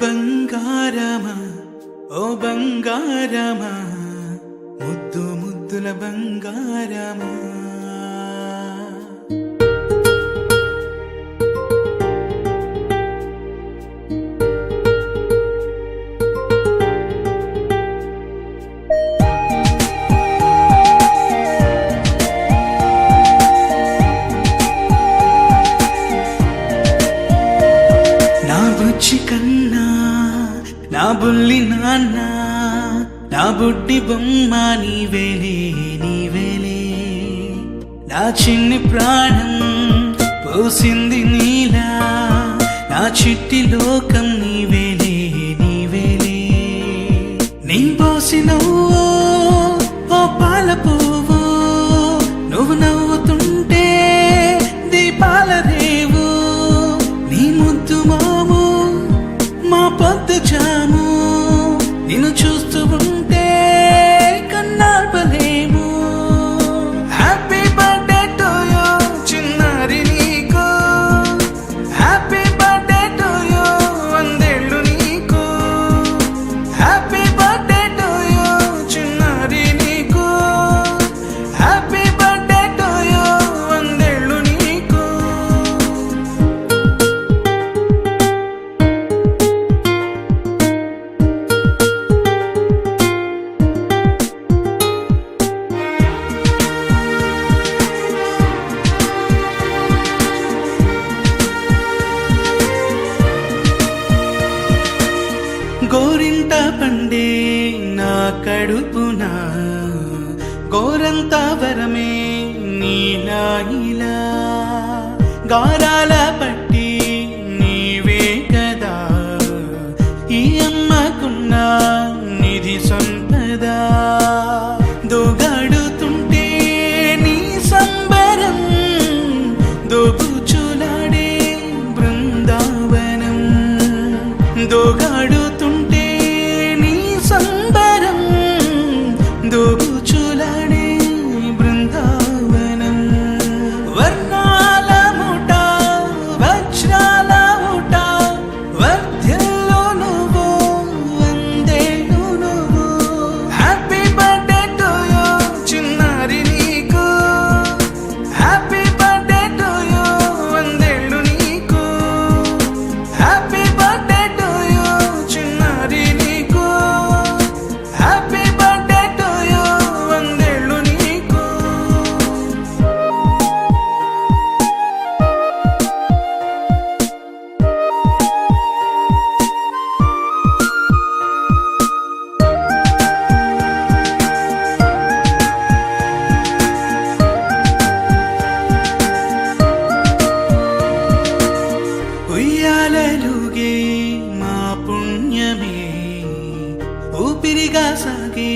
బంగారమా ఓ బంగారమా ముద్దు ముద్దుల బంగారమా నా బుజ్జి కన్నా నా బుల్లి నాన్న నా బుడ్డి బొమ్మ నీవేలే నీవేలే నా చిన్ని ప్రాణం పోసింది నీలా నా చిట్టి లోకం నీవేలే నీవేలే నీ పోసినవో ఓ పాల పువ్వు నువ్వు నవ్వుతుంటే దీపాల రేవు నీ ముద్దు మాము మా పొద్దు జాము నిన్ను చూస్తూ ఉంటే కన్నార్పలేము హ్యాపీ బర్త్డే టు యూ చిన్నారి నీకు హ్యాపీ బర్త్డే టు యూ వందేళ్ళు నీకు హ్యాపీ బర్త్డే టు యూ చిన్నారి నీకు హ్యాపీ బర్త్డే టు యూ వందేళ్ళు నీకు గోరింట పండే నా కడుపున గోరంత వరమే నీలా ఇలా గారాల పట్టి నీవే కదా ఈ అమ్మకున్న నిధి సంపద దోగాడుతుంటే నీ సంబరం దోబుచులాడే బృందావనం దోగాడుతుంటే నీ సంబరం దోబుచులాడే బృందావనం వర్ణాల ముఠ వజ్రాల ముఠ వర్ధ్యంలో నువ్వు వందేళ్ళు నువ్వు హ్యాపీ బర్త్డే టు యూ చిన్నారి నీకు హ్యాపీ బర్త్డే టు యూ వందేళ్ళు నీకు హ్యాపీ బర్త్డే టు యూ చిన్నారి నీకు హ్యాపీ బర్త్డే టు యూ వందేళ్ళు నీకు ఉయ్యాలలుగే మా పుణ్యమే ఊపిరిగా సాగే